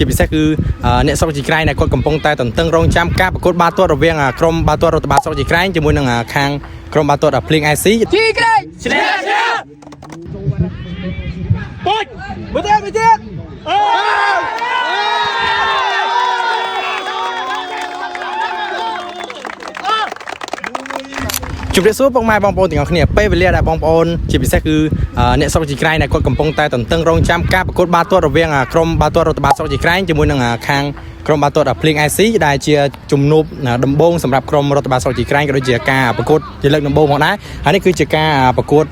ជាពិសេសគឺអ្នកស្រុកជីក្រែងដែលគាត់កំពុងតែតន្ទឹងរង់ចាំការប្រកួតបាល់ទាត់រវាងក្រុមបាល់ទាត់រដ្ឋបាលស្រុកជីក្រែងជាមួយនឹងខាងក្រុមបាល់ទាត់ភ្លៀង IC ជីក្រែងឈ្នះពុជមើលទៀតជម្រាបសួរពុកម៉ែបងប្អូនទាំងអស់គ្នាពេលវេលាដែលបងប្អូនជាពិសេសគឺអ្នកស្រុកជីក្រែងដែលគាត់កំពុងតែតន្ទឹងរង់ចាំការប្រកួតបាល់ទាត់រវាងក្រុមបាល់ទាត់រដ្ឋបាលស្រុកជីក្រែងជាមួយនឹងខាងក្រុមបាល់ទាត់ភ្លៀង IC ដែលជាជំនួបដំបូងសម្រាប់ក្រុមរដ្ឋបាលស្រុកជីក្រែងក៏ដូចជាការប្រកួតជាលើកដំបូងផងដែរហើយនេះគឺជាការប្រកួត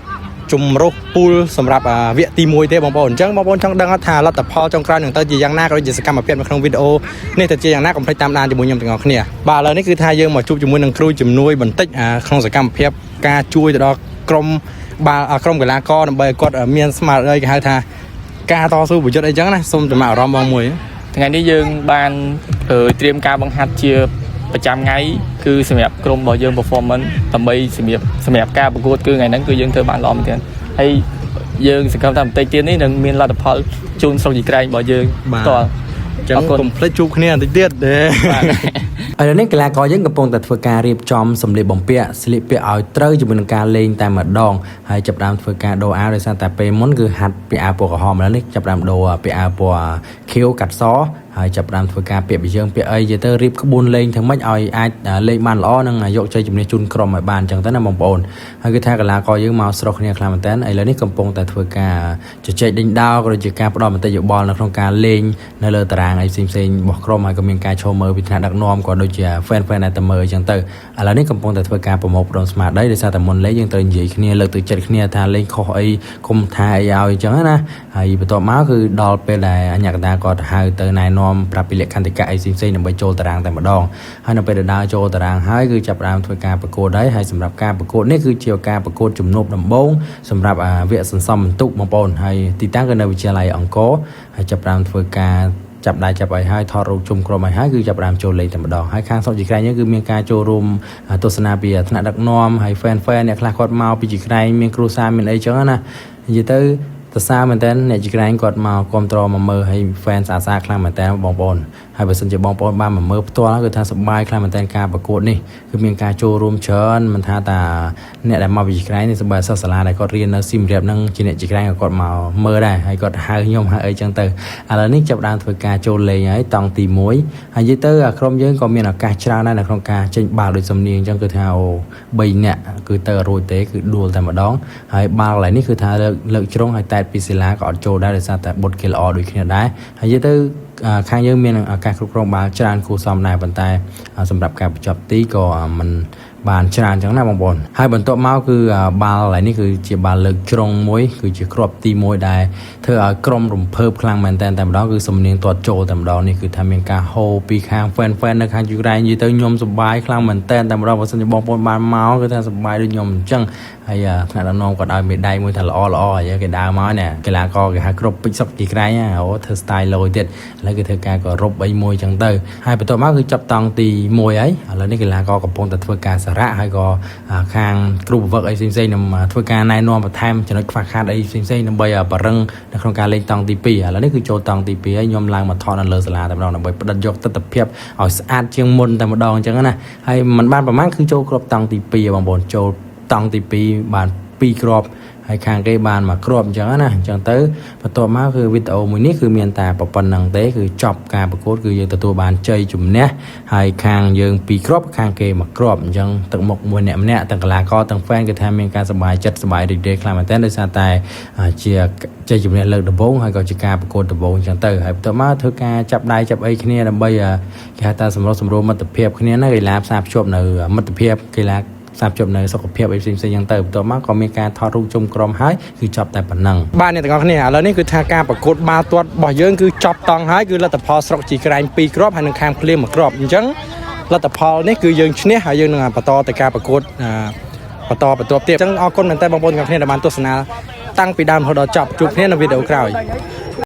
ជំរុះពូលសម្រាប់វគ្គទី1ទេបងប្អូនអញ្ចឹងបងប្អូនចង់ដឹងថាលទ្ធផលចុងក្រោយនឹងទៅជាយ៉ាងណាក៏ដូចជាសកម្មភាពនៅក្នុងវីដេអូនេះទៅជាយ៉ាងណាកុំភ្លេចតាមដានជាមួយខ្ញុំទាំងអស់គ្នាបាទឥឡូវនេះគឺថាយើងមកជួបជាមួយនឹងគ្រូជំនួយបន្តិចក្នុងសកម្មភាពការជួយទៅដល់ក្រុមកីឡាករដើម្បីឲ្យគាត់មានស្មារតីគេហៅថាការតស៊ូប្រយុទ្ធអីចឹងណាសូមចំណាក់អារម្មណ៍បងមួយថ្ងៃនេះយើងបានត្រៀមការបង្ហាត់ជាប្រចាំថ្ងៃគឺសម្រាប់ក្រុមរបស់យើង performance ដើម្បីសម្រាប់ការប្រកួតគឺថ្ងៃហ្នឹងគឺយើងធ្វើបានល្អមែនទែនហើយយើងសង្ឃឹមថាបន្តិចទៀតនេះនឹងមានលទ្ធផលជូនស្រុកជីក្រែងរបស់យើងផ្ទាល់ចឹងកុំភ្លេចជួបគ្នាបន្តិចទៀតឥឡូវនេះកីឡាករយើងកំពុងតែធ្វើការរៀបចំសម្លៀកបំពាក់ស្លៀកពាក់ឲ្យត្រូវជាមួយនឹងការលេងតែម្ដងហើយចាប់ផ្ដើមធ្វើការដូរអាវដោយសារតែពេលមុនគឺហាត់ពាក់អាវពណ៌ក្រហមឥឡូវនេះចាប់ផ្ដើមដូរពាក់អាវពណ៌ខៀវកាត់សហើយចាប់ផ្ដើមធ្វើការពាក់ពីយើងពាក់អីទៅរៀបក្បួនលេងធ្វើម៉េចឲ្យអាចលេងបានល្អនិងយកជ័យជំនះជូនក្រុមឲ្យបានអញ្ចឹងទៅណាបងប្អូនហើយគឺថាកីឡាករយើងមកស្រស់គ្នាខ្លាំងមែនតើឥឡូវនេះកំពុងតែធ្វើការជជែកដេញដោលក៏ដូចជាការផ្ដល់មតិយោបល់នៅក្នុងការលេងនៅលើតារាងអីផ្សេងៗរបស់ក្រុមហើយក៏មានការឈរមើលពីថ្នាក់ដឹកនាំក៏ដូចជា fan ដែលតែមើលអញ្ចឹងទៅឥឡូវនេះកំពុងតែធ្វើការប្រមូលផ្ដុំស្មារតីដោយសារតែមុនលេងយើងត្រូវនិយាយគ្នាលើកទឹកចិត្តគ្នាថាលេងខុសអីគុំថាអីឲ្យអញ្ចឹងណាហើយបន្ទាប់មកគឺដល់ពេលដែលអញ្ញាកតាគាត់ហៅទៅណែនាំប្រាប់ពីលក្ខន្តិកៈអីផ្សេងៗដើម្បីចូលតារាងតែម្ដងហើយនៅពេលដែលដើរចូលតារាងហើយគឺចាប់ផ្ដើមធ្វើការប្រកួតហើយសម្រាប់ការប្រកួតនេះគឺជាការប្រកួតជំនួបដំបូងសម្រាប់វគ្គសន្សំបន្ទុកបងប្អូនហើយទីតាំងគឺនៅវិទ្យាល័យអង្គរហើយចាប់ផ្ដើមធ្វើការចាប់ដៃចាប់អីហើយថតរូបជុំក្រុមឲ្យហើយគឺចាប់ផ្ដើមចូលលេងតែម្ដងហើយខាងស្រុកជីក្រែងយើងគឺមានការចូលរួមទស្សនាពីថ្នាក់ដឹកនាំហើយ fan អ្នកខ្លះគាត់មកពីជីក្រែងមានគ្រូសាមានអីចឹងណានិយាយទៅតសារមែនតើអ្នកជីក្រែងគាត់មកគ្រប់គ្រងមកមើលឲ្យ fan ស្អាតខ្លាំងមែនតើបងប្អូនហើយបើសិនជាបងប្អូនបានមកមើលផ្ទាល់គឺថាសប្បាយខ្លាំងមែនតើការប្រកួតនេះគឺមានការចូលរួមច្រើនមិនថាតាអ្នកដែលមកពីជីក្រែងនេះសប្បាយសិស្សសាលាដែលគាត់រៀននៅស៊ីមរៀបហ្នឹងជាអ្នកជីក្រែងក៏គាត់មកមើលដែរហើយគាត់ហៅខ្ញុំហៅអីចឹងទៅឥឡូវនេះចាប់ដើមធ្វើការចូលលេងហើយតង់ទី1ហើយនិយាយទៅក្រុមយើងក៏មានឱកាសច្រើនដែរនៅក្នុងការចេញបាល់ដោយសំនៀងចឹងគឺថា3នាក់គឺទៅរួចទេគឺដួលតែម្ដងហើយបាល់កន្លែងនេះគឺថាលើកជ្រុងហើយតែពីសិលាក៏អត់ចូលដែរដោយសារតែបុតគេល្អដូចគ្នាដែរហើយនិយាយទៅខាងយើងមានឱកាសគ្រប់គ្រងបាល់ច្រើនគួរសមដែរប៉ុន្តែសម្រាប់ការបញ្ចប់ទីក៏មិនបានច្រើនចឹងណាបងប្អូនហើយបន្ទាប់មកគឺបាល់កន្លែងនេះគឺជាបាល់លើកជ្រុងមួយគឺជាគ្រាប់ទី1ដែលធ្វើឲ្យក្រុមរំភើបខ្លាំងមែនតើតែម្ដងគឺសំនៀងទាត់ចូលតែម្ដងនេះគឺថាមានការហូរពីខាង fan នៅខាងជីក្រែងនិយាយទៅខ្ញុំសប្បាយខ្លាំងមែនតើតែម្ដងបើសិនជាបងប្អូនបានមកគឺថាសប្បាយដូចខ្ញុំអញ្ចឹងហើយថ្នាក់ដឹកនាំគាត់ឲ្យមេដាយមួយថាល្អហើយគេដើរមកនេះកីឡាករគេហៅគ្រប់ពេជ្រសុកជីក្រែងធ្វើ style លយទៀតឥឡូវគេធ្វើការក៏រົບអីមួយចឹងទៅហើយបន្ទាប់មកគឺចាប់តង់ទី1ហើយឥឡូវនេះកីឡាករកំពុងតែធ្វើការសារៈហើយក៏ខាងគ្រូបង្វឹកអីផ្សេងៗនឹងធ្វើការណែនាំបន្ថែមចំណុចខ្វះខាតអីផ្សេងៗដើម្បីបរិងនៅក្នុងការលេងតង់ទី2ឥឡូវនេះគឺចូលតង់ទី2ហើយខ្ញុំឡើងមកថតនៅលើសាលាតែម្ដងដើម្បីផ្ដិតយកទស្សនវិជ្ជាឲ្យស្អាតជាងមុនតែម្ដងអញ្ចឹងណាហើយមិនបានប្រហែលគឺចូលគ្រាប់តង់ទី2បងប្អូនចូលតង់ទី2បាន2គ្រាប់ហើយខាងគេបានមកគ្រាប់អញ្ចឹងណាអញ្ចឹងទៅបន្ទាប់មកគឺវីដេអូមួយនេះគឺមានតែប៉ុណ្្នឹងទេគឺចប់ការប្រកួតគឺយើងទទួលបានជ័យជំនះហើយខាងយើង2គ្រាប់ខាងគេមកគ្រាប់អញ្ចឹងទឹកមុខមួយអ្នកម្នាក់ទាំងកីឡាករទាំង fan គេថាមានការសប្បាយចិត្តសប្បាយរីករាយខ្លាំងមែនទែនដោយសារតែជាជ័យជំនះលើកដំបូងហើយក៏ជាការប្រកួតដំបូងអញ្ចឹងទៅហើយបន្ទាប់មកធ្វើការចាប់ដៃចាប់អីគ្នាដើម្បីគេហៅថាសម្រុះមិត្តភាពគ្នាណាកីឡាផ្សារភ្ជាប់នៅមិត្តភាពកីឡាផ្សារភ្ជាប់នៅសុខភាពអីផ្សេងៗយ៉ាងទៅបន្ទាប់មកក៏មានការថតរូបជុំក្រុមហើយគឺចប់តែប៉ុណ្ណឹងបាទអ្នកទាំងអស់គ្នាឥឡូវនេះគឺថាការប្រកួតបាល់ទាត់របស់យើងគឺចប់តង់ហើយគឺលទ្ធផលស្រុកជីក្រែង2គ្រាប់ហើយនឹងខាងភ្លៀង1គ្រាប់អញ្ចឹងលទ្ធផលនេះគឺយើងឈ្នះហើយយើងនឹងបន្តទៅការប្រកួតបន្តទៀតអញ្ចឹងអរគុណមែនតើបងប្អូនទាំងអស់គ្នាដែលបានទស្សនាតាំងពីដើមរហូតដល់ចប់ជួបគ្នានៅវីដេអូក្រោយ